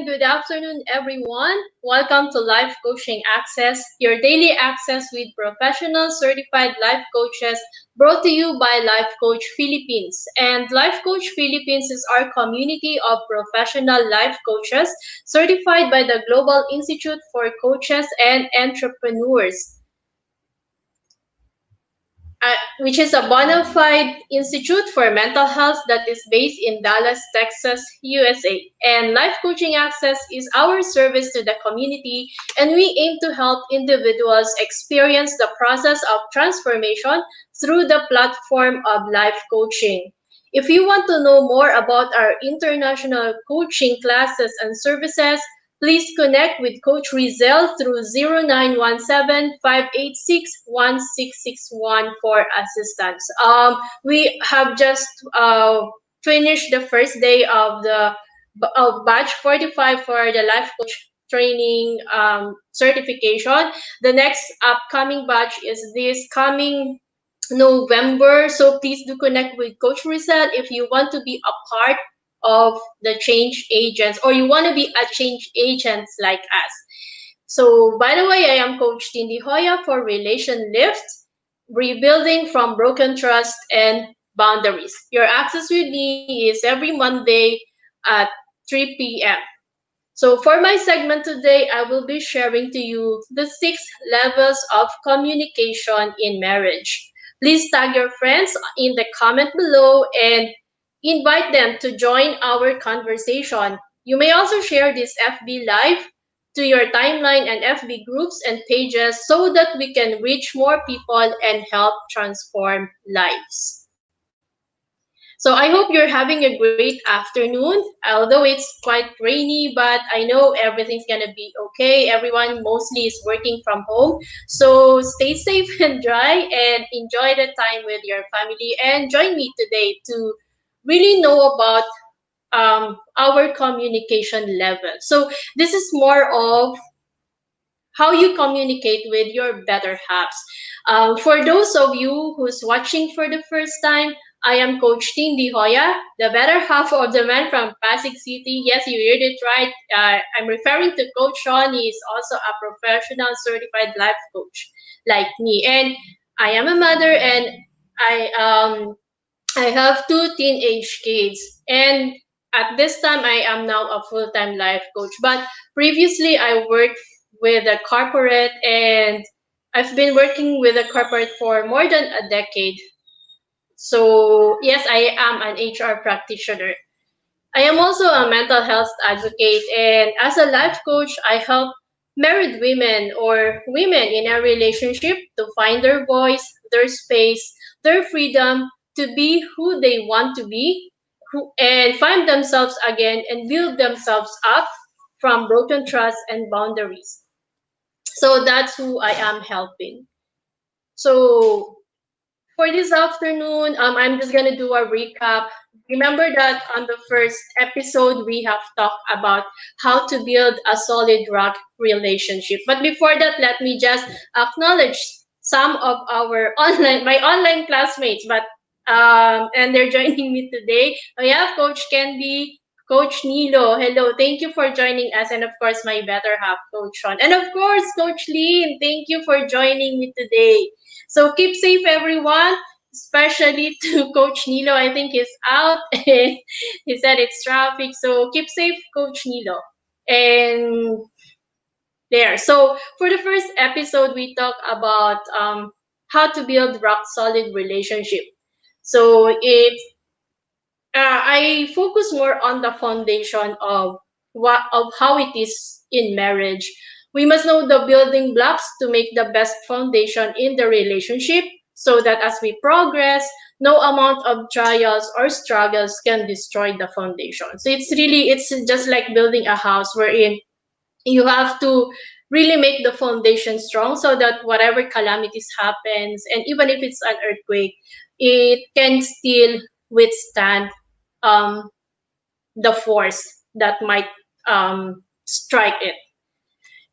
good afternoon, everyone. Welcome to Life Coaching Access, your daily access with professional certified life coaches brought to you by Life Coach Philippines. And Life Coach Philippines is our community of professional life coaches certified by the Global Institute for Coaches and Entrepreneurs, which is a bona fide institute for mental health that is based in Dallas, Texas, USA. And Life Coaching Access is our service to the community, and we aim to help individuals experience the process of transformation through the platform of life coaching. If you want to know more about our international coaching classes and services, please connect with Coach Rizel through 0917-586-1661 for assistance. We have just finished the first day of the batch 45 for the life coach training certification. The next upcoming batch is this coming November. So please do connect with Coach Rizel if you want to be a part of the change agents or you want to be a change agents like us. So by the way, I am Coach Tin de Joya for Relationlift, rebuilding from broken trust and boundaries. Your access with me is every Monday at 3 p.m. So for my segment today, I will be sharing to you the 6 levels of communication in marriage. Please tag your friends in the comment below and invite them to join our conversation. You may also share this FB Live to your timeline and FB groups and pages so that we can reach more people and help transform lives. So I hope you're having a great afternoon, although it's quite rainy, but I know everything's gonna be okay. Everyone mostly is working from home. So stay safe and dry and enjoy the time with your family and join me today to really know about our communication level. So this is more of how you communicate with your better halves. For those of you who's watching for the first time, I am Coach Tin de Joya, the better half of the man from Pasig City. Yes, you heard it right. I'm referring to Coach Sean. He is also a professional certified life coach like me. And I am a mother and I um I have 2 teenage kids. And at this time I am now a full-time life coach. But previously I worked with a corporate and I've been working with a corporate for more than a decade. So, yes, I am an HR practitioner. I am also a mental health advocate, and as a life coach, I help married women or women in a relationship to find their voice, their space, their freedom to be who they want to be, and find themselves again and build themselves up from broken trust and boundaries. So that's who I am helping. So for this afternoon, I'm just gonna do a recap. Remember that on the first episode, we have talked about how to build a solid rock relationship. But before that, let me just acknowledge some of our my online classmates. But and they're joining me today. We have Coach Candy, Coach Nilo. Hello, thank you for joining us, and of course, my better half, Coach Sean, and of course, Coach Lynn. Thank you for joining me today. So keep safe, everyone, especially to Coach Nilo. I think he's out. He said it's traffic. So keep safe, Coach Nilo. And there. So for the first episode, we talked about how to build rock solid relationship. So I focus more on the foundation of how it is in marriage. We must know the building blocks to make the best foundation in the relationship so that as we progress, no amount of trials or struggles can destroy the foundation. So it's just like building a house wherein you have to really make the foundation strong so that whatever calamities happens and even if it's an earthquake, it can still withstand um, the force that might strike it.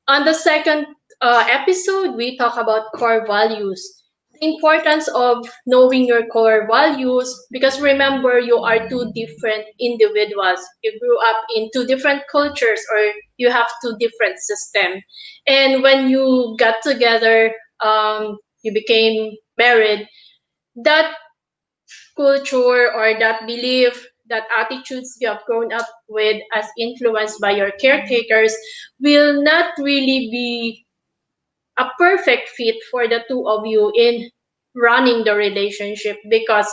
On the second episode, we talk about core values. the importance of knowing your core values, because remember, you are two different individuals. You grew up in two different cultures, or you have two different systems, and when you got together, you became married, that culture or that belief, that attitudes you have grown up with as influenced by your caretakers will not really be a perfect fit for the two of you in running the relationship, because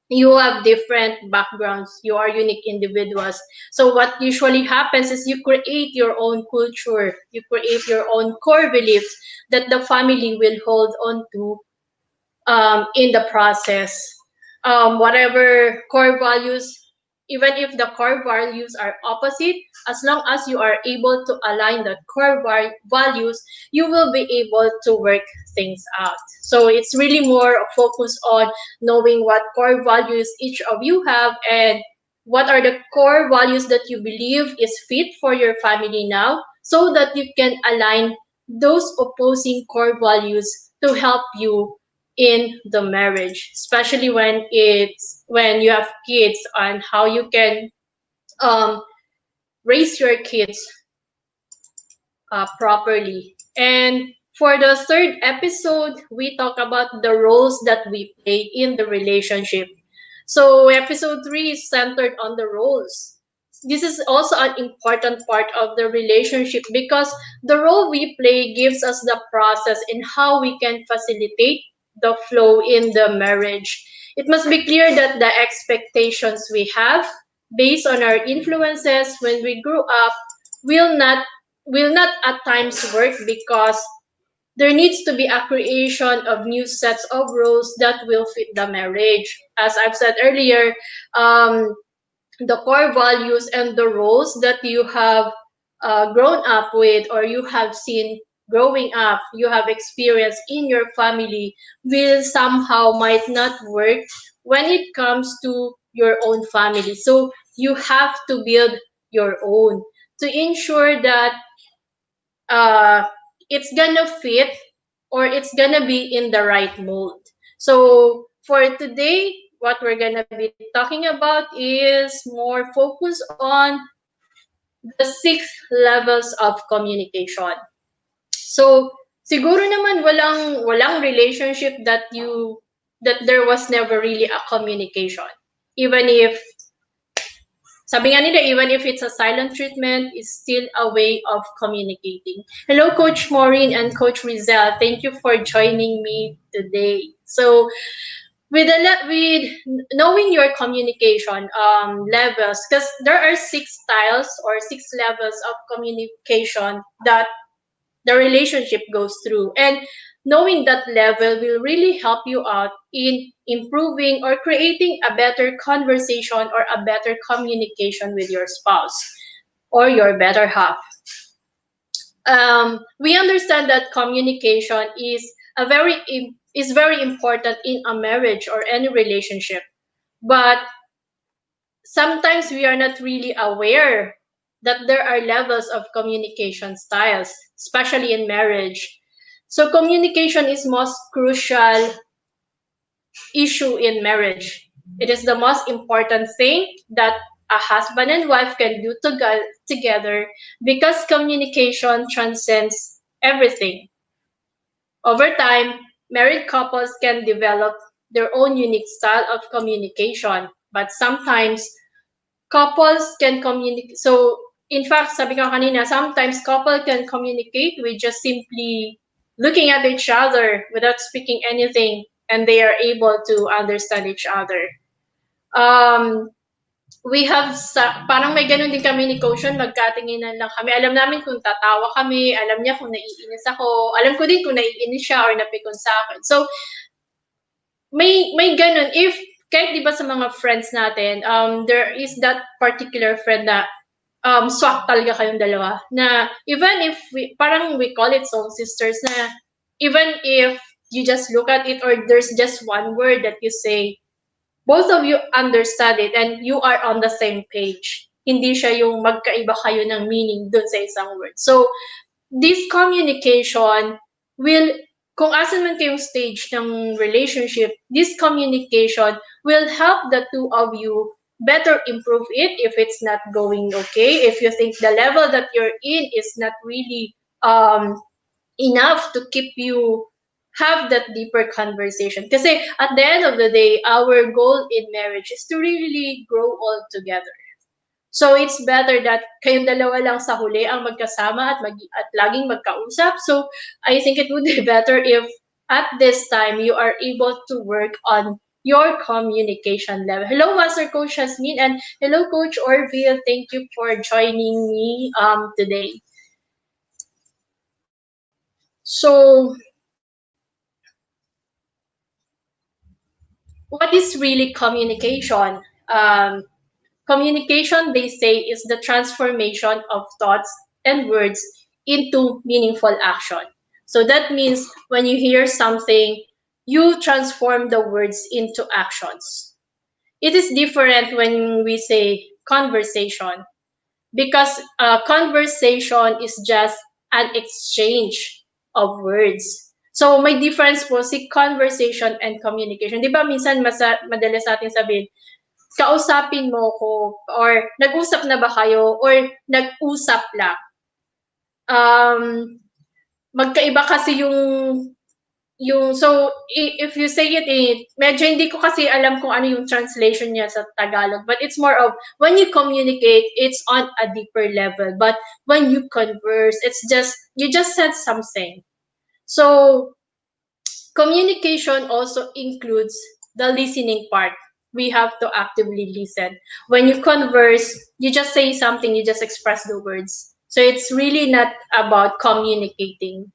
you have different backgrounds, you are unique individuals. So what usually happens is you create your own culture, you create your own core beliefs that the family will hold on to in the process. Whatever core values, even if the core values are opposite, as long as you are able to align the core values, you will be able to work things out. So it's really more focused on knowing what core values each of you have, and what are the core values that you believe is fit for your family now, so that you can align those opposing core values to help you in the marriage, especially when you have kids, and how you can um, raise your kids properly. And for the third episode, we talk about the roles that we play in the relationship. So episode 3 is centered on the roles. This is also an important part of the relationship, because the role we play gives us the process in how we can facilitate the flow in the marriage. It must be clear that the expectations we have based on our influences when we grew up will not will not at times work, because there needs to be a creation of new sets of roles that will fit the marriage. As I've said earlier, um, the core values and the roles that you have grown up with, or you have seen growing up, you have experienced in your family, will somehow might not work when it comes to your own family. So you have to build your own to ensure that uh, it's gonna fit, or it's gonna be in the right mold. So for today, what we're gonna be talking about is more focused on the 6 levels of communication. So siguro naman walang relationship that there was never really a communication. Even if Sabi nga nila, even if it's a silent treatment, it's still a way of communicating. Hello, Coach Maureen and Coach Rizal. Thank you for joining me today. So, with knowing your communication levels, because there are 6 styles or 6 levels of communication that the relationship goes through. And knowing that level will really help you out in improving or creating a better conversation or a better communication with your spouse or your better half. We understand that communication is very important in a marriage or any relationship, but sometimes we are not really aware that there are levels of communication styles, especially in marriage. So communication is most crucial issue in marriage. It is the most important thing that a husband and wife can do together, because communication transcends everything. Over time, married couples can develop their own unique style of communication, but sometimes couples can communicate. So, in fact, sabi ko kanina, sometimes couple can communicate with just simply looking at each other without speaking anything, and they are able to understand each other. Um, parang may ganun din kami ni Caution, magkatinginan lang kami. Alam namin kung tatawa kami, alam niya kung naiinis ako, alam ko din kung naiinis siya or napikon sa akin. So, may ganun. If, kahit di ba sa mga friends natin, there is that particular friend na swak talaga kayong dalawa. Na even if parang we call it soul sisters, na even if you just look at it or there's just one word that you say, both of you understand it and you are on the same page. Hindi siya yung magkaiba kayo ng meaning dun sa isang word. So, this communication will kung asan man kayong stage ng relationship, this communication will help the two of you better improve it if it's not going okay. If you think the level that you're in is not really enough to keep you have that deeper conversation. Kasi at the end of the day, our goal in marriage is to really grow all together. So it's better that kayong dalawa lang sa huli ang magkasama at laging magkausap. So I think it would be better if at this time you are able to work on your communication level. Hello, Master Coach Jasmine, and hello, Coach Orville. Thank you for joining me today. So, what is really communication? Communication, they say, is the transformation of thoughts and words into meaningful action. So that means when you hear something, you transform the words into actions. It is different when we say conversation because conversation is just an exchange of words. So may difference po si conversation and communication. Di ba minsan madalas natin sabihin, kausapin mo ko or nag-usap na ba kayo or nag-usap lang. Magkaiba kasi yung so if you say it medyo hindi ko kasi alam kung ano yung translation niya sa Tagalog, but it's more of when you communicate it's on a deeper level, but when you converse it's just you just said something. So communication also includes the listening part. We have to actively listen. When you converse, you just say something, you just express the words. So it's really not about communicating.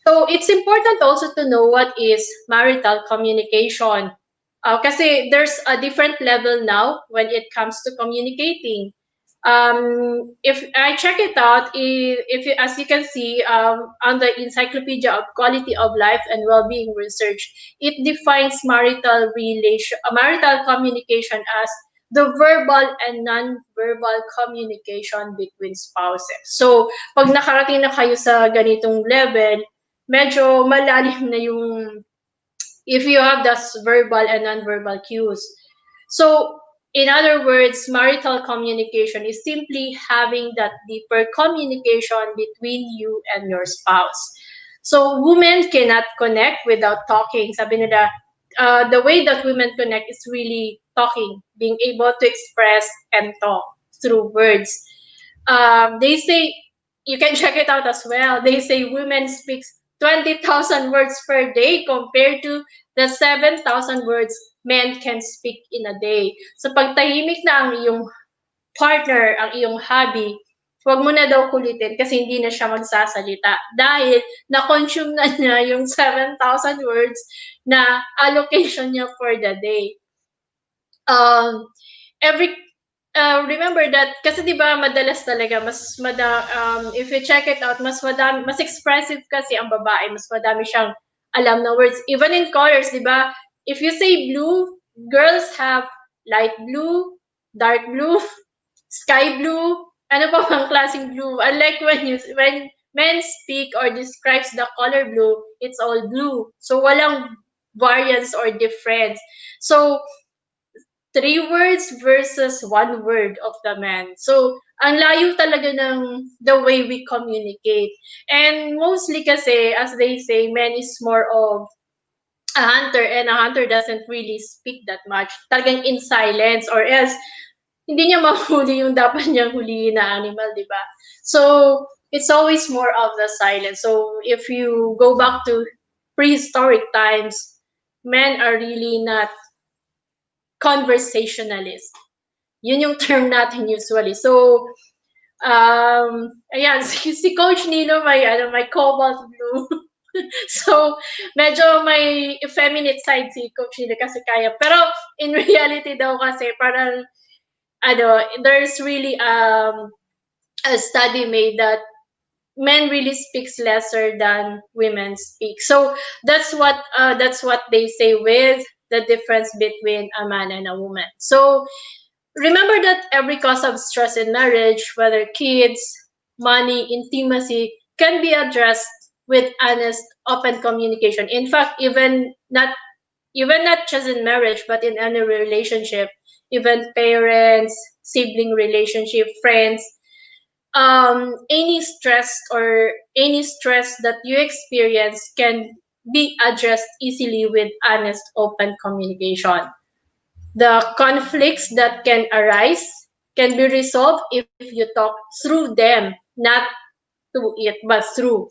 So it's important also to know what is marital communication. Kasi there's a different level now when it comes to communicating. If I check it out, if you, as you can see on the Encyclopedia of Quality of Life and Wellbeing Research, it defines marital communication as the verbal and non-verbal communication between spouses. So, pag nakarating na kayo sa ganitong level, medyo malalim na yung if you have those verbal and non-verbal cues. So, in other words, marital communication is simply having that deeper communication between you and your spouse. So, women cannot connect without talking. Sabi nila, the way that women connect is really talking, being able to express and talk through words. They say you can check it out as well. They say women speaks 20,000 words per day compared to the 7,000 words men can speak in a day. So pag tahimik na ang iyong partner, ang iyong hobby, huwag mo na daw kulitin kasi hindi na siya magsasalita dahil na-consume na niya yung 7,000 words na allocation niya for the day. Every remember that kasi 'di ba madalas talaga if you check it out mas expressive kasi ang babae, mas madami siyang alam na words even in colors, 'di ba? If you say blue, girls have light blue, dark blue, sky blue, ano pa bang klaseng blue? Unlike when men speak or describes the color blue, it's all blue. So walang variance or difference. So three words versus one word of the man. So, ang layo talaga ng the way we communicate. And mostly kasi, as they say, man is more of a hunter and a hunter doesn't really speak that much. Talagang in silence or else hindi niya mahuli yung dapat niyang huliin na animal, di ba? So, it's always more of the silence. So, if you go back to prehistoric times, men are really not conversationalist. Yun yung term natin usually. So, ayan, si Coach Nino may cobalt blue. So, medyo may effeminate side si Coach Nino kasi kaya. Pero, in reality daw kasi, parang, there's really a study made that men really speaks lesser than women speak. So that's what they say with the difference between a man and a woman. So remember that every cause of stress in marriage, whether kids, money, intimacy, can be addressed with honest, open communication. In fact, even not just in marriage, but in any relationship, even parents, sibling relationship, friends, any stress that you experience can be addressed easily with honest, open communication. The conflicts that can arise can be resolved if you talk through them, not to it, but through.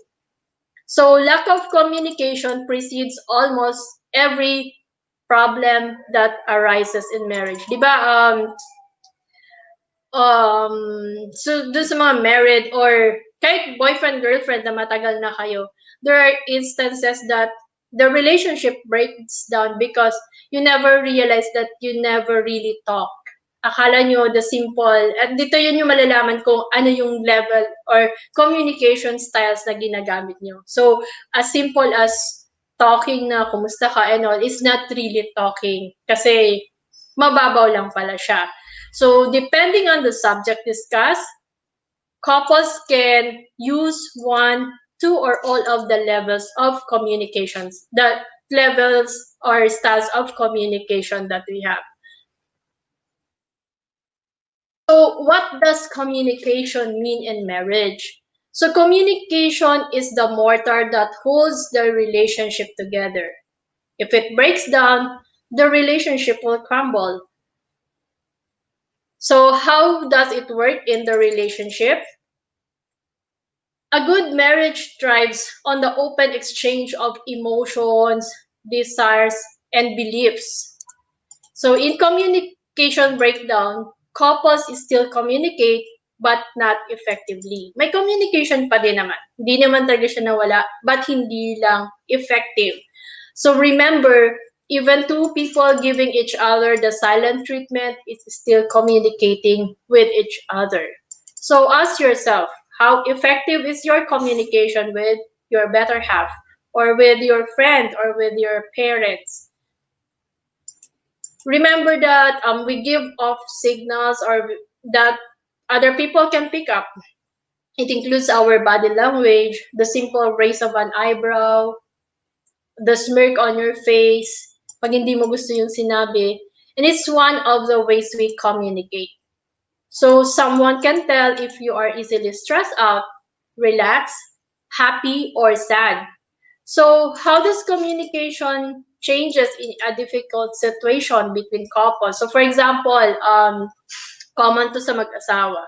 So lack of communication precedes almost every problem that arises in marriage. Diba? So dun sa mga married or kahit boyfriend, girlfriend na matagal na kayo, there are instances that the relationship breaks down because you never realize that you never really talk. Akala nyo the simple, at dito yun yung malalaman kung ano yung level or communication styles na ginagamit nyo. So, as simple as talking na kumusta ka and all is not really talking kasi mababaw lang pala siya. So, depending on the subject discussed, couples can use one, two, or all of the levels of communications, the levels or styles of communication that we have. So, what does communication mean in marriage? So, communication is the mortar that holds the relationship together. If it breaks down, the relationship will crumble. So, how does it work in the relationship? A good marriage thrives on the open exchange of emotions, desires, and beliefs. So in communication breakdown, couples still communicate but not effectively. May communication pa din naman. Hindi naman talaga siya nawala, but hindi lang effective. So remember, even two people giving each other the silent treatment is still communicating with each other. So ask yourself, how effective is your communication with your better half, or with your friend, or with your parents? Remember that we give off signals or that other people can pick up. It includes our body language, the simple raise of an eyebrow, the smirk on your face, pag hindi mo gusto yung sinabi. And it's one of the ways we communicate. So someone can tell if you are easily stressed out, relaxed, happy, or sad. So how does communication changes in a difficult situation between couples? So for example, common to sa mag-asawa.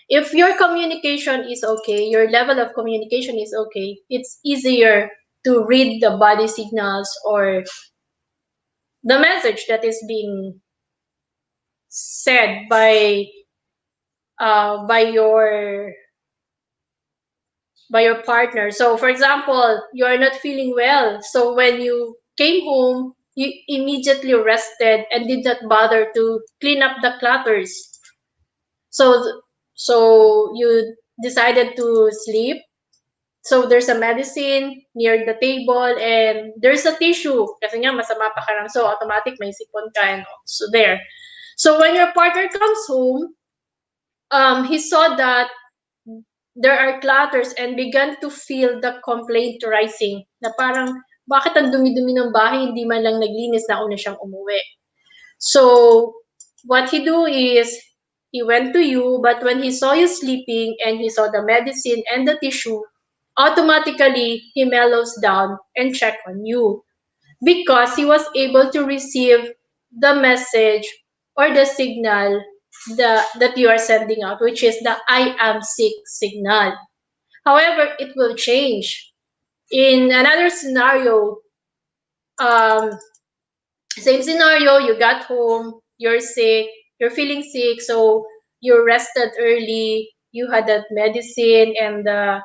If your communication is okay, your level of communication is okay, it's easier to read the body signals or the message that is being said by your partner. So for example, you are not feeling well. So when you came home, you immediately rested and did not bother to clean up the clutters. So so you decided to sleep. So there's a medicine near the table and there's a tissue kasi nga masama pa ka lang. So automatic may sipon ka and all. So there. So when your partner comes home, he saw that there are clutters and began to feel the complaint rising na parang bakit ang dumi-dumi ng bahay, hindi man lang naglinis na una siyang umuwi. So what he do is he went to you, but when he saw you sleeping and he saw the medicine and the tissue, automatically he mellows down and check on you because he was able to receive the message or the signal that you are sending out, which is the I am sick signal. However, it will change. In another scenario, um, same scenario, you got home, you're sick, you're feeling sick, so you rested early, you had that medicine and the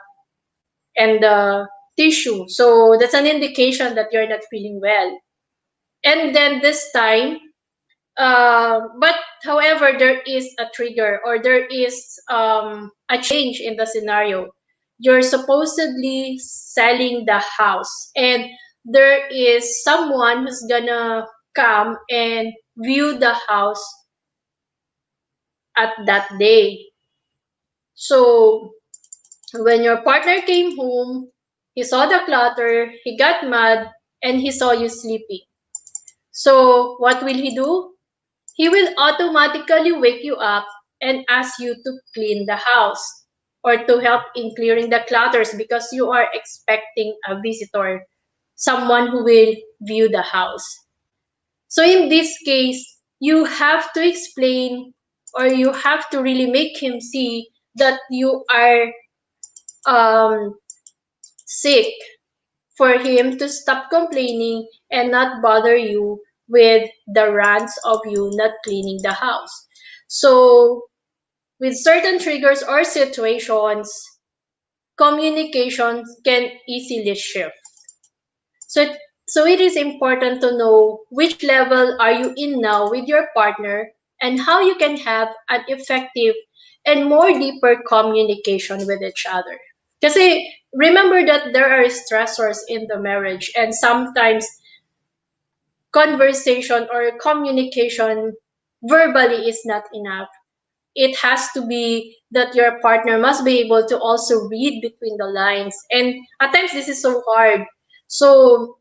tissue. So that's an indication that you're not feeling well. And then this time, but however, there is a trigger or there is a change in the scenario. You're supposedly selling the house, and there is someone who's gonna come and view the house at that day. So when your partner came home, He saw the clutter, he got mad, and he saw you sleeping. So, what will he do? He will automatically wake you up and ask you to clean the house or to help in clearing the clutters because you are expecting a visitor, someone who will view the house. So in this case, you have to explain or you have to really make him see that you are um, sick for him to stop complaining and not bother you with the rants of you not cleaning the house. So with certain triggers or situations, communication can easily shift. So, so it is important to know which level are you in now with your partner and how you can have an effective and more deeper communication with each other. Kasi remember that there are stressors in the marriage and sometimes conversation or communication verbally is not enough. It has to be that your partner must be able to also read between the lines. And at times this is so hard. So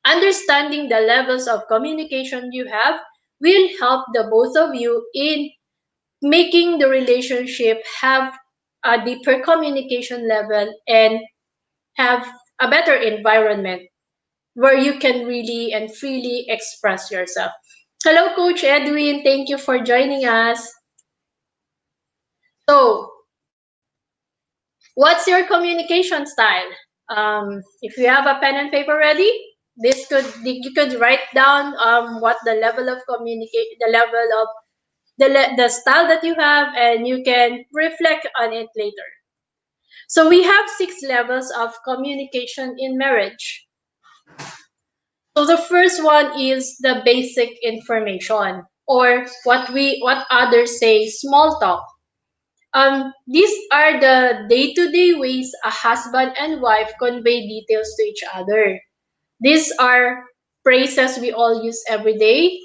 understanding the levels of communication you have will help the both of you in making the relationship have a deeper communication level and have a better environment where you can really and freely express yourself. Hello, Coach Edwin. Thank you for joining us. So, what's your communication style? If you have a pen and paper ready, this could you could write down what the level of communicate, the level of the style that you have, and you can reflect on it later. So we have six levels of communication in marriage. So the first one is the basic information, or what others say small talk. These are the day-to-day ways a husband and wife convey details to each other. These are phrases we all use every day,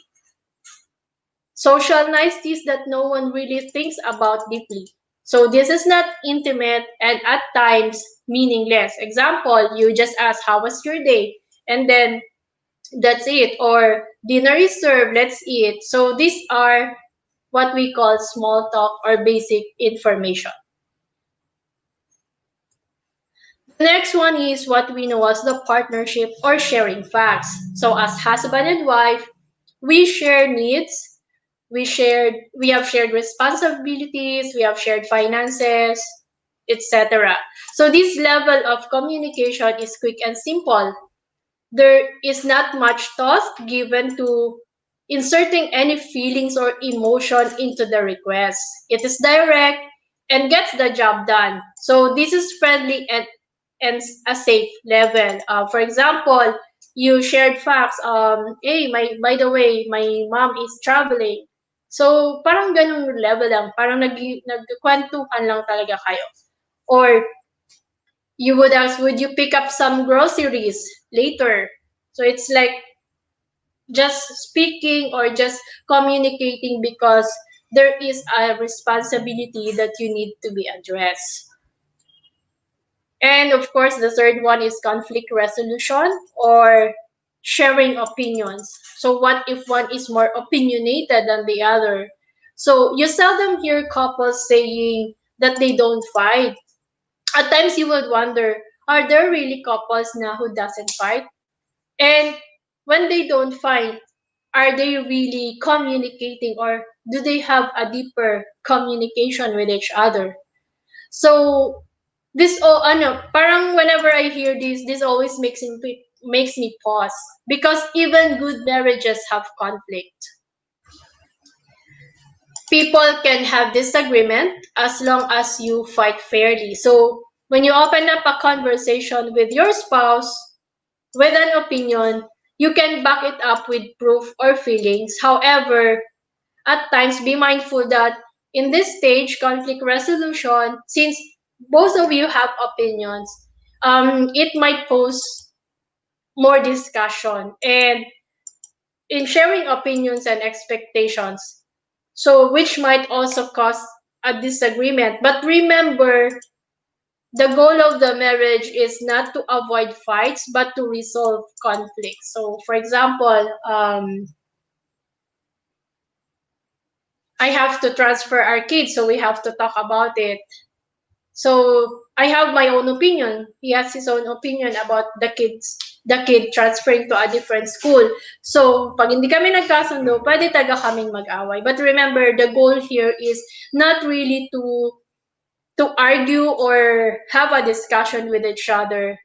social niceties that no one really thinks about deeply. So this is not intimate and at times meaningless. Example, you just ask, how was your day? And then that's it. Or dinner is served, let's eat. So these are what we call small talk or basic information. The next one is what we know as the partnership or sharing facts. So as husband and wife, we share needs, we have shared responsibilities, we have shared finances, etc. So this level of communication is quick and simple. There is not much thought given to inserting any feelings or emotion into the request. It is direct and gets the job done. So this is friendly and a safe level. For example, you shared facts. Hey, by the way, my mom is traveling. So parang ganung level lang. Parang nagkwentuhan lang talaga kayo. Or you would ask, would you pick up some groceries later? So it's like just speaking or just communicating because there is a responsibility that you need to be addressed. And of course, the third one is conflict resolution or sharing opinions. So, what if one is more opinionated than the other? So, you seldom hear couples saying that they don't fight. At times, you would wonder, are there really couples now who doesn't fight? And when they don't fight, are they really communicating or do they have a deeper communication with each other? So this all ano, parang whenever I hear this always makes me pause because even good marriages have conflict. People can have disagreement as long as you fight fairly. So when you open up a conversation with your spouse with an opinion, you can back it up with proof or feelings. However, at times be mindful that in this stage, conflict resolution, since both of you have opinions, it might pose more discussion and in sharing opinions and expectations. So, which might also cause a disagreement. But remember, the goal of the marriage is not to avoid fights but to resolve conflict. So for example, I have to transfer our kids, so we have to talk about it. So I have my own opinion. He has his own opinion about the kid transferring to a different school. So pag hindi kami nagkasundo, pwede talaga kaming mag-away. But remember, the goal here is not really to argue or have a discussion with each other.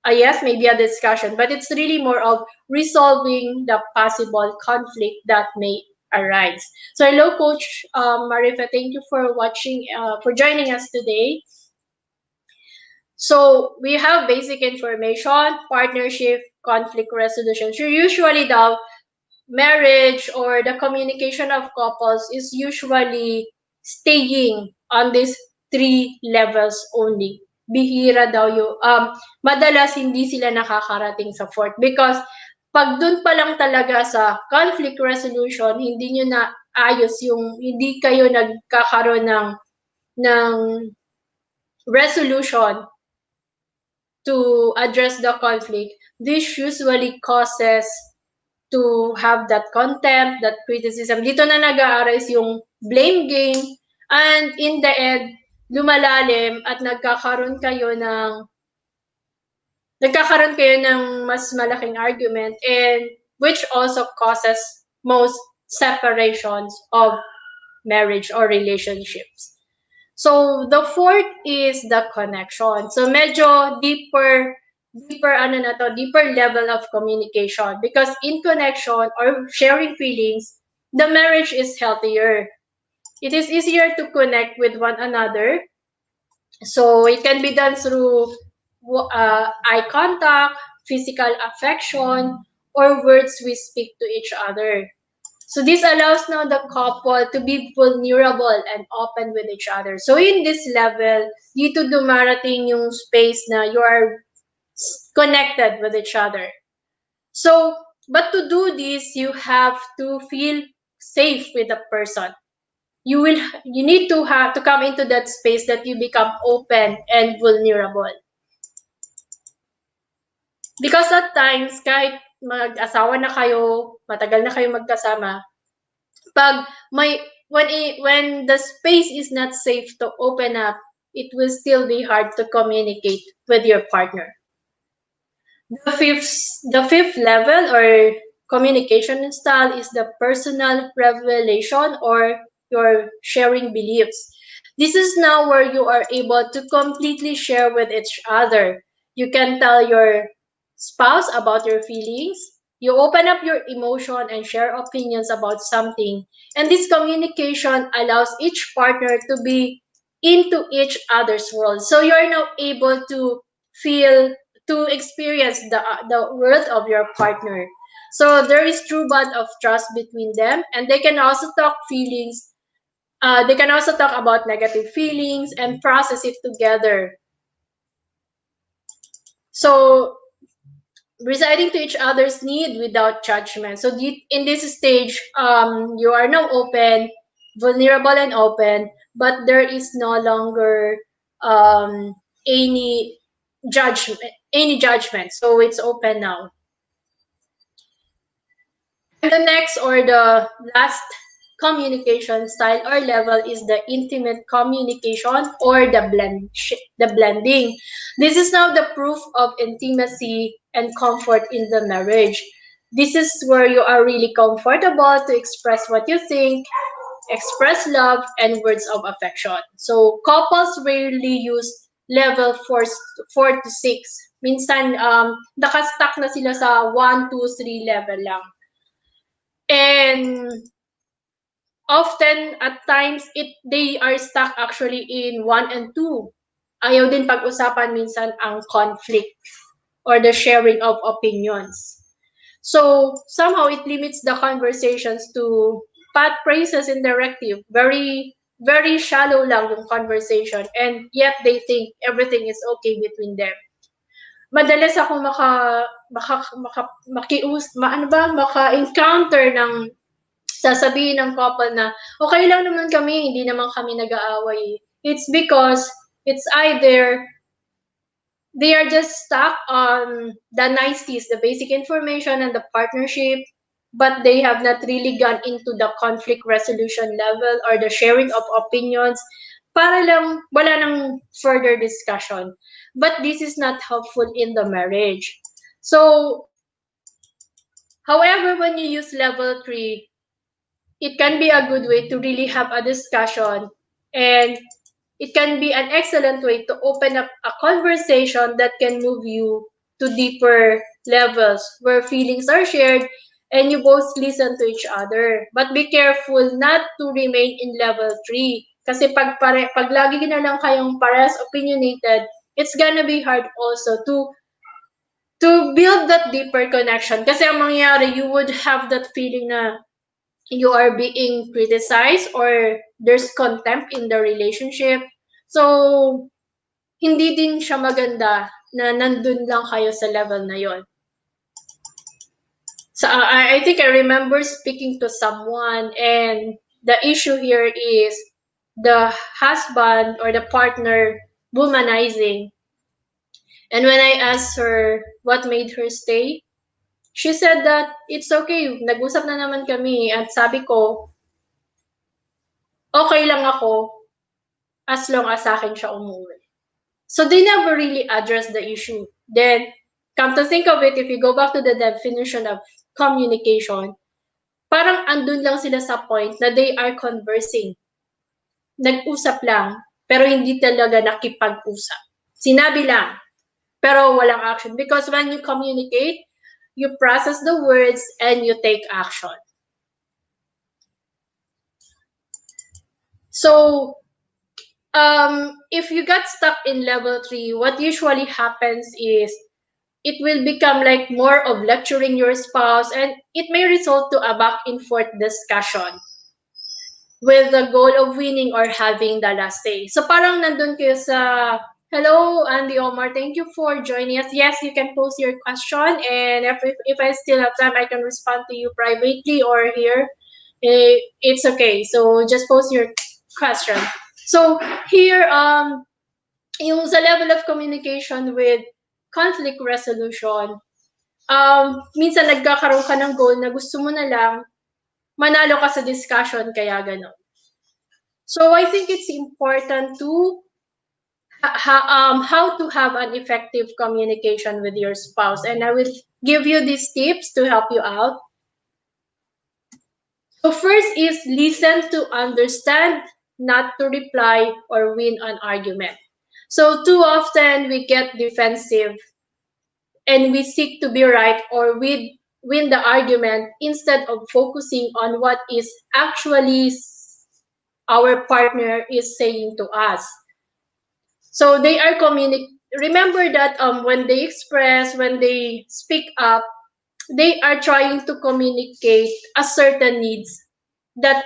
Yes, maybe a discussion, but it's really more of resolving the possible conflict that may arise. So hello, Coach Marifa. Thank you for for joining us today. So we have basic information, partnership, conflict resolution. So usually the marriage or the communication of couples is usually staying on these three levels only. Bihira daw yung, madalas hindi sila nakakarating sa fourth because pag dun pa lang talaga sa conflict resolution, hindi nyo na ayos yung, hindi kayo nagkakaroon ng resolution to address the conflict, this usually causes to have that contempt, that criticism. Dito na nag-aarise yung blame game, and in the end, lumalalim at nagkakaroon kayo ng mas malaking argument, and which also causes most separations of marriage or relationships. So the fourth is the connection. So medyo deeper level of communication, because in connection or sharing feelings, the marriage is healthier. It is easier to connect with one another. So it can be done through eye contact, physical affection, or words we speak to each other. So this allows now the couple to be vulnerable and open with each other. So in this level, dito dumarating yung space na you are connected with each other. So, but to do this, you have to feel safe with the person. You need to have to come into that space that you become open and vulnerable. Because at times, kahit mag-asawa na kayo, matagal na kayo magkasama, pag may when the space is not safe to open up, it will still be hard to communicate with your partner. The fifth level or communication style is the personal revelation or your sharing beliefs. This is now where you are able to completely share with each other. You can tell your spouse about your feelings. You open up your emotion and share opinions about something. And this communication allows each partner to be into each other's world. So you're now able to feel to experience the world of your partner. So there is true bond of trust between them, and they can also talk feelings. They can also talk about negative feelings and process it together. So residing to each other's need without judgment. So in this stage, you are now open, vulnerable and open, but there is no longer um, any judgment. So it's open now. And the next or the last communication style or level is the intimate communication or the blending. This is now the proof of intimacy and comfort in the marriage. This is where you are really comfortable to express what you think, express love, and words of affection. So couples rarely use level 4 to 6. Minsan, nakastuck na sila sa 1, 2, 3 level lang. And often at times they are stuck actually in 1 and 2. Ayaw din pag-usapan minsan ang conflict or the sharing of opinions. So somehow it limits the conversations to pat praises and directive. Very very shallow lang yung conversation, and yet they think everything is okay between them. Madalas ako maka-encounter ng sasabihin ng couple na, okay lang naman kami, hindi naman kami nag-aaway. It's because it's either They are just stuck on the niceties, the basic information and the partnership, but they have not really gone into the conflict resolution level or the sharing of opinions. Para lang wala nang further discussion. But this is not helpful in the marriage. So, however, when you use level 3, it can be a good way to really have a discussion, and it can be an excellent way to open up a conversation that can move you to deeper levels where feelings are shared and you both listen to each other. But be careful not to remain in level 3. Kasi pag lagi na lang kayong parehas opinionated, it's gonna be hard also to build that deeper connection. Kasi ang mangyayari, you would have that feeling na you are being criticized or there's contempt in the relationship. So, hindi din siya maganda na nandun lang kayo sa level na yon. So, I think I remember speaking to someone, and the issue here is the husband or the partner womanizing. And when I asked her what made her stay, she said that it's okay. Nag-usap na naman kami at sabi ko, okay lang ako as long as sa akin siya umuwi. So they never really address the issue. Then, come to think of it, if you go back to the definition of communication, parang andun lang sila sa point na they are conversing. Nag-usap lang, pero hindi talaga nakipag-usap. Sinabi lang, pero walang action. Because when you communicate, you process the words and you take action. So, if you got stuck in level 3, what usually happens is it will become like more of lecturing your spouse, and it may result to a back and forth discussion with the goal of winning or having the last say. So parang nandun kayo sa, hello, Andy Omar, thank you for joining us. Yes, you can post your question, and if I still have time, I can respond to you privately or here. It's okay. So just post your question. So here, yung sa level of communication with conflict resolution, minsan nagkakaroon ka ng goal na gusto mo na lang manalo ka sa discussion, kaya gano'n. So I think it's important to how to have an effective communication with your spouse, and I will give you these tips to help you out. So first is listen to understand, not to reply or win an argument. So too often we get defensive and we seek to be right or win the argument instead of focusing on what is actually our partner is saying to us. So they are remember that when they express, when they speak up, they are trying to communicate a certain needs that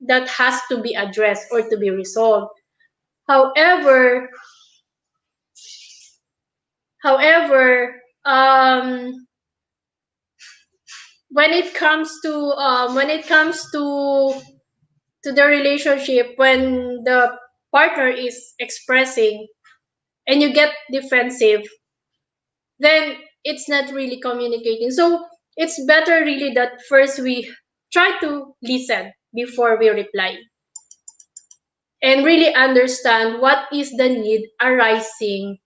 that has to be addressed or to be resolved. However, however, when it comes to the relationship, when the partner is expressing and you get defensive, then it's not really communicating. So it's better really that first we try to listen before we reply and really understand what is the need arising,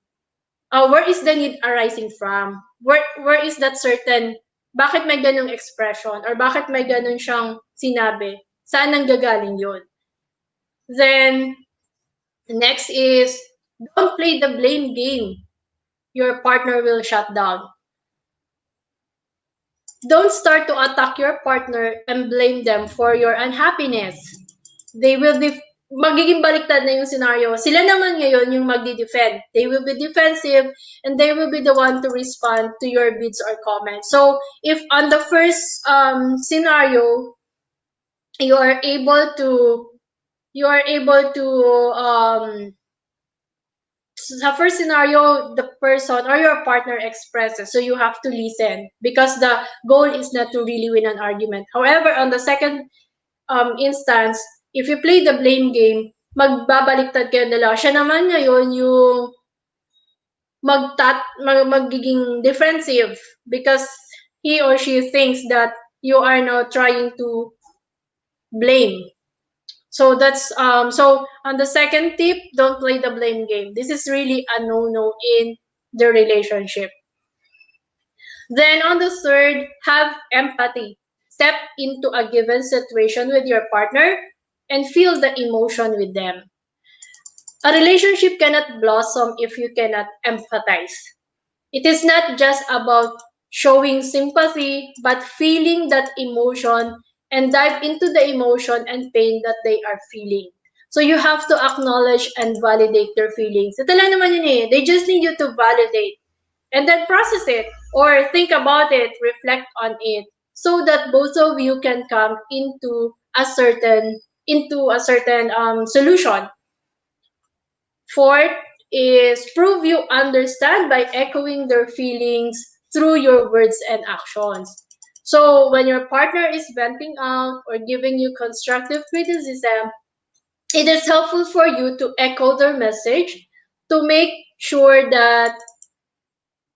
where is the need arising from, where is that certain, bakit may ganong expression or bakit may ganon siyang sinabi, saan nanggagaling yun. Then next is don't play the blame game. Your partner will shut down. Don't start to attack your partner and blame them for your unhappiness. They will be magiging baliktad na yung scenario. Sila naman ngayon yung magdi-defend. They will be defensive and they will be the one to respond to your bids or comments. So if on the first scenario you are able to sa first scenario, the person or your partner expresses, so you have to listen because the goal is not to really win an argument. However, on the second instance, if you play the blame game, magbabaliktad kayo dalawa. Siya naman ngayon yung magiging defensive because he or she thinks that you are now trying to blame. So that's so on the second tip, don't play the blame game. This is really a no-no in the relationship. Then on the third, have empathy. Step into a given situation with your partner and feel the emotion with them. A relationship cannot blossom if you cannot empathize. It is not just about showing sympathy, but feeling that emotion and dive into the emotion and pain that they are feeling. So you have to acknowledge and validate their feelings. Ito lang naman yun eh. They just need you to validate and then process it or think about it, reflect on it so that both of you can come into a certain solution. Fourth is prove you understand by echoing their feelings through your words and actions. So when your partner is venting out or giving you constructive criticism, it is helpful for you to echo their message to make sure that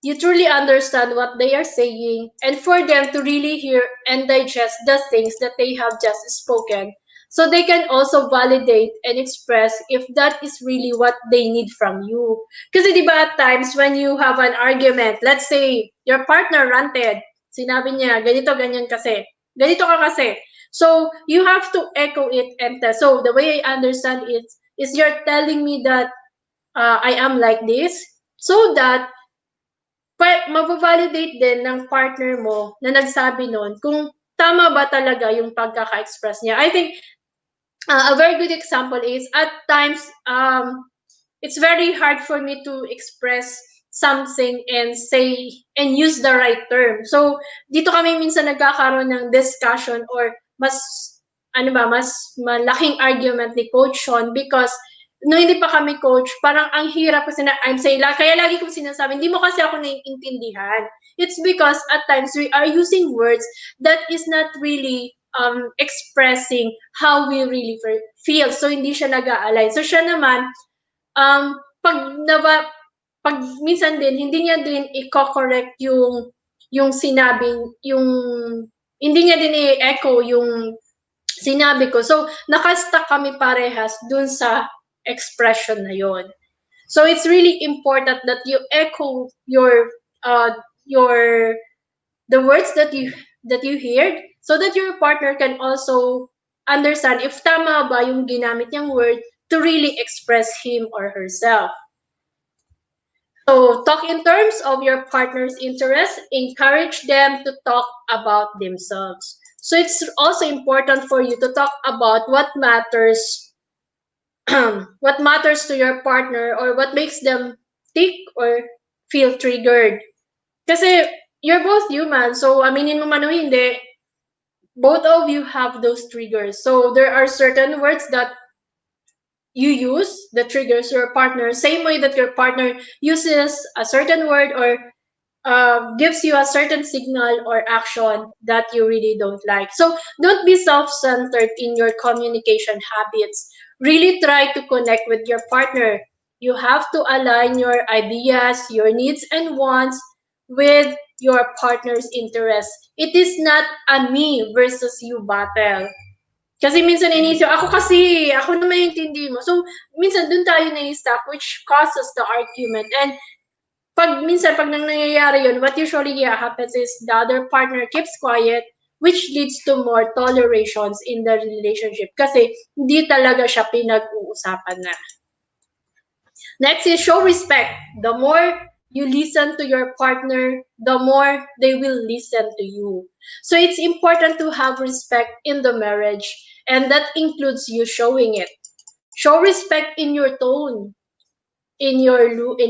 you truly understand what they are saying and for them to really hear and digest the things that they have just spoken so they can also validate and express if that is really what they need from you. Kasi di ba at times when you have an argument, let's say your partner ranted, sinabi niya, ganito, ganyan kasi, ganito ka kasi. So you have to echo it and tell. So the way I understand it is you're telling me that I am like this so that mababalidate din ng partner mo na nagsabi nun kung tama ba talaga yung pagkaka-express niya. I think a very good example is at times it's very hard for me to express something and say and use the right term. So dito kami minsan nagkakaroon ng discussion or mas mas malaking argument ni Coach Sean because no hindi pa kami coach, parang ang hirap kasi na I'm saying, kaya lagi kong sinasabi, hindi mo kasi ako naiintindihan. It's because at times we are using words that is not really expressing how we really feel. So hindi siya nag-aalay. So siya naman, pag pag minsan din hindi niya din i-correct yung sinabing yung hindi niya din i-echo yung sinabi ko. So naka-stuck kami parehas dun sa expression na yon. So it's really important that you echo your the words that you heard so that your partner can also understand if tama ba yung ginamit niyang word to really express him or herself. So talk in terms of your partner's interest, encourage them to talk about themselves. So it's also important for you to talk about what matters what matters to your partner or what makes them tick or feel triggered. Kasi you're both human, so aminin mo man o hindi, both of you have those triggers. So there are certain words that you use that triggers your partner, same way that your partner uses a certain word or gives you a certain signal or action that you really don't like. So don't be self-centered in your communication habits. Really try to connect with your partner. You have to align your ideas, your needs and wants with your partner's interests. It is not a me versus you battle. Kasi minsan inisip, ako naman yung intindi mo. So, minsan dun tayo na-stuck which causes the argument. And pag nangyayari yun, what usually happens is the other partner keeps quiet, which leads to more tolerations in the relationship. Kasi hindi talaga siya pinag-uusapan na. Next is show respect. The more you listen to your partner, the more they will listen to you. So it's important to have respect in the marriage, and that includes you showing it. Show respect in your tone, in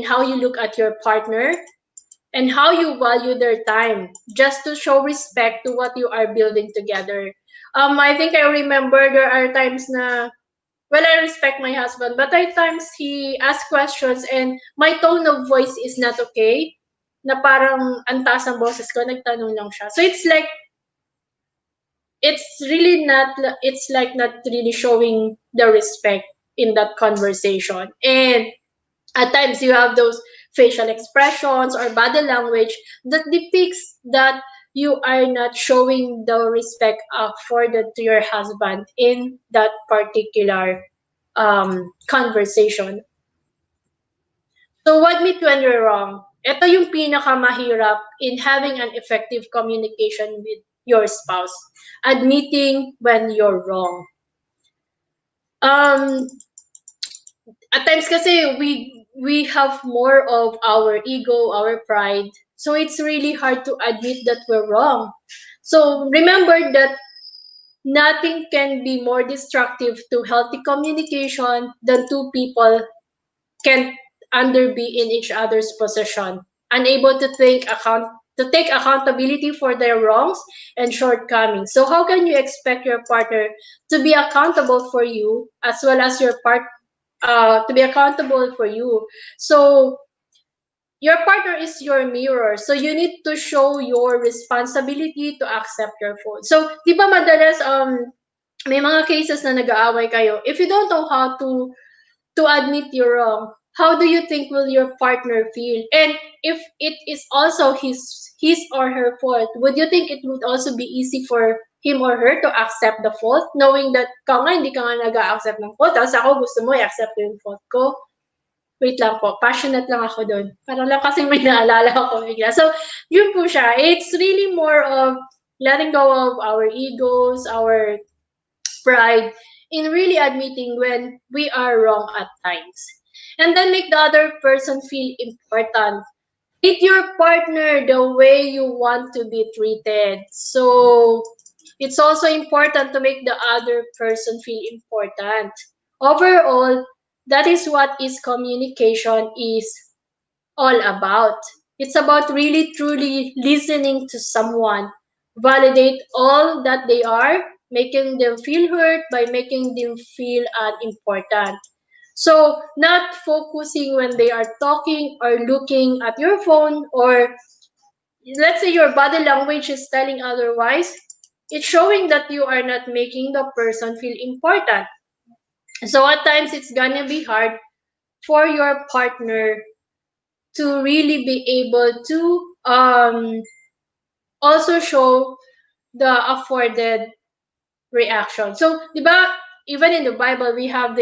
how you look at your partner, and how you value their time, just to show respect to what you are building together. I think I remember there are times na well, I respect my husband, but at times he asks questions and my tone of voice is not okay. Na parang ang taas ng boses ko, nagtanong lang siya. So it's like not really showing the respect in that conversation. And at times you have those facial expressions or body language that depicts that you are not showing the respect for to your husband in that particular conversation. So what means when you're wrong? Ito yung pinakamahirap in having an effective communication with your spouse. Admitting when you're wrong. Um, at times kasi we have more of our ego, our pride. So it's really hard to admit that we're wrong. So remember that nothing can be more destructive to healthy communication than two people can under be in each other's possession, unable to take accountability for their wrongs and shortcomings. So how can you expect your partner to be accountable for you as well as your part to be accountable for you? So your partner is your mirror. So you need to show your responsibility to accept your fault. So, di ba madalas may mga cases na nag-aaway kayo. If you don't know how to admit you're wrong, how do you think will your partner feel? And if it is also his or her fault, would you think it would also be easy for him or her to accept the fault, knowing that ka nga hindi ka nga nag-accept ng fault, tapos ako gusto mo i-accept yung fault ko? Wait lang po, passionate lang ako doon. Parang lang kasi may naalala ako bigla. So, yun po siya. It's really more of letting go of our egos, our pride, in really admitting when we are wrong at times. And then make the other person feel important. Treat your partner the way you want to be treated. So it's also important to make the other person feel important. Overall, that is what is communication is all about. It's about really truly listening to someone, validate all that they are, making them feel heard by making them feel important. So, not focusing when they are talking or looking at your phone, or let's say your body language is telling otherwise, it's showing that you are not making the person feel important. So, at times it's gonna be hard for your partner to really be able to also show the afforded reaction. So, di ba, even in the Bible, we have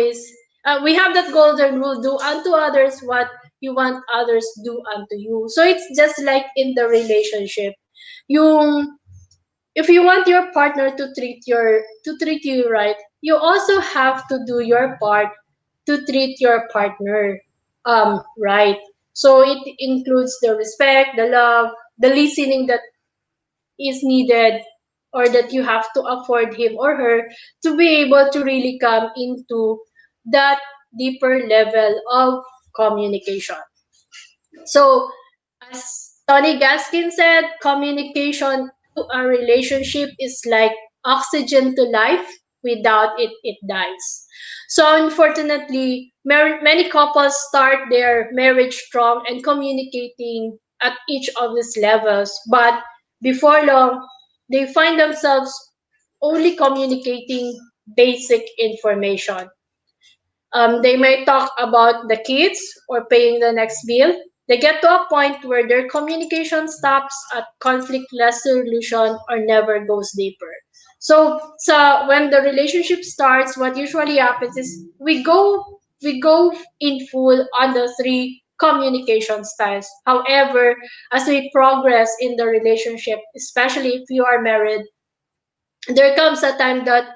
we have that golden rule: do unto others what you want others do unto you. So it's just like in the relationship, yung if you want your partner to treat you right, you also have to do your part to treat your partner right. So it includes the respect, the love, the listening that is needed, or that you have to afford him or her to be able to really come into that deeper level of communication. So, as Tony Gaskin said, communication to a relationship is like oxygen to life. Without it, it dies. So, unfortunately, many couples start their marriage strong and communicating at each of these levels. But before long, they find themselves only communicating basic information. They may talk about the kids or paying the next bill. They get to a point where their communication stops at conflict resolution or never goes deeper. So when the relationship starts, what usually happens is we go in full on the three communication styles. However, as we progress in the relationship, especially if you are married, there comes a time that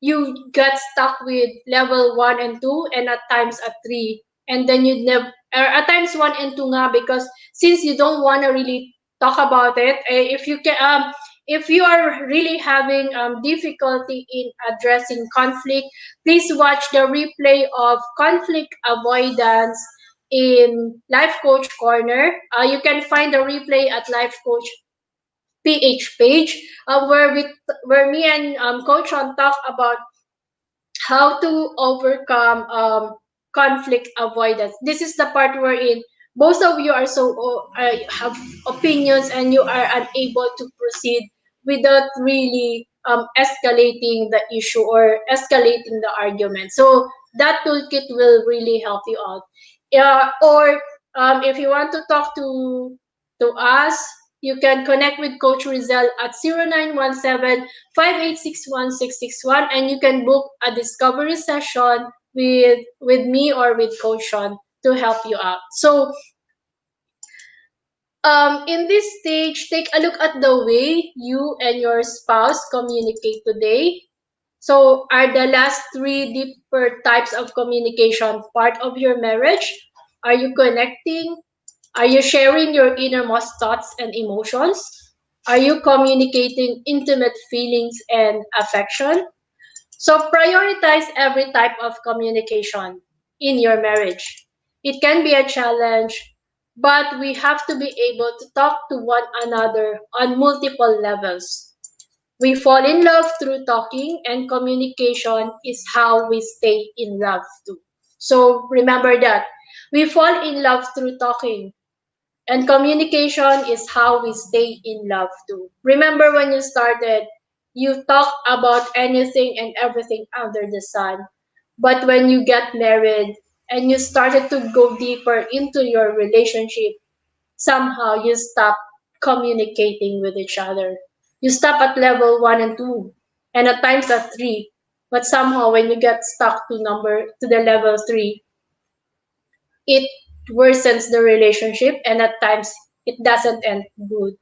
you get stuck with level 1 and 2, and at times at 3, and then you never, or at times 1 and 2 nga, because since you don't want to really talk about it, if you can if you are really having difficulty in addressing conflict, please watch the replay of conflict avoidance in Life Coach Corner. You can find the replay at Life Coach PH page, where me and Coach on talk about how to overcome conflict avoidance. This is the part wherein both of you are have opinions and you are unable to proceed without really escalating the issue or escalating the argument. So that toolkit will really help you out. Or If you want to talk to us, you can connect with Coach Rizal at 0917 5861661, and you can book a discovery session with me or with Coach Sean to help you out. So in this stage, take a look at the way you and your spouse communicate today. So, are the last three deeper types of communication part of your marriage? Are you connecting? Are you sharing your innermost thoughts and emotions? Are you communicating intimate feelings and affection? So prioritize every type of communication in your marriage. It can be a challenge, but we have to be able to talk to one another on multiple levels. We fall in love through talking, and communication is how we stay in love too. So remember that. We fall in love through talking, and communication is how we stay in love too. Remember when you started, you talk about anything and everything under the sun. But when you get married and you started to go deeper into your relationship, somehow you stop communicating with each other. You stop at level one and two, and at times at three. But somehow when you get stuck to the level three, it worsens the relationship, and at times it doesn't end good.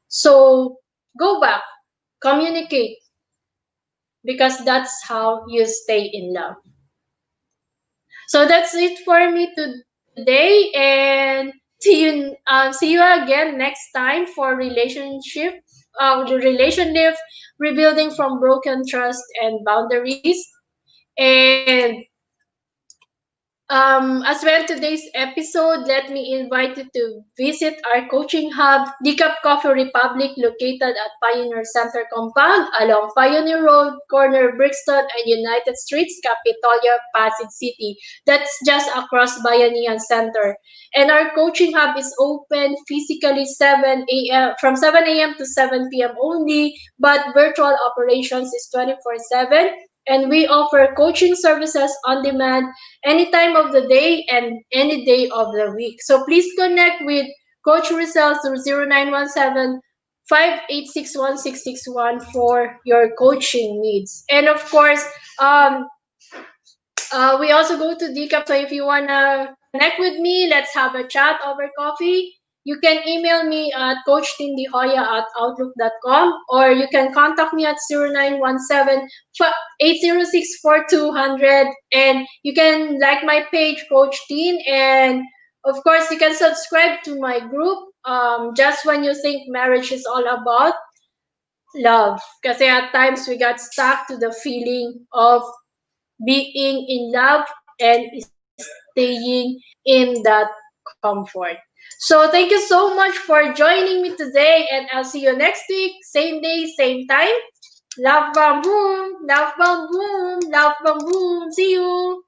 So go back, communicate, because that's how you stay in love. So that's it for me today, and see you again next time for the relationship, rebuilding from broken trust and boundaries. And as well, today's episode, let me invite you to visit our coaching hub, Decaf Coffee Republic, located at Pioneer Center Compound along Pioneer Road, corner Brixton and United Streets, Capitolia, Pasig City. That's just across Bayanihan Center. And our coaching hub is open physically 7 a.m. from 7 a.m. to 7 p.m. only, but virtual operations is 24/7. And we offer coaching services on demand any time of the day and any day of the week. So please connect with Coach Rizal through 0917 5861661 for your coaching needs. And of course, um, we also go to Decap. So if you wanna connect with me, let's have a chat over coffee. You can email me at coachtindejoya@outlook.com, or you can contact me at 0917 806 4200, and you can like my page, Coach Tin, and of course you can subscribe to my group. Just when you think marriage is all about love, because at times we got stuck to the feeling of being in love and staying in that comfort. So thank you so much for joining me today, and I'll see you next week, same day, same time. Love bam boom, love bam boom, love bam boom. See you.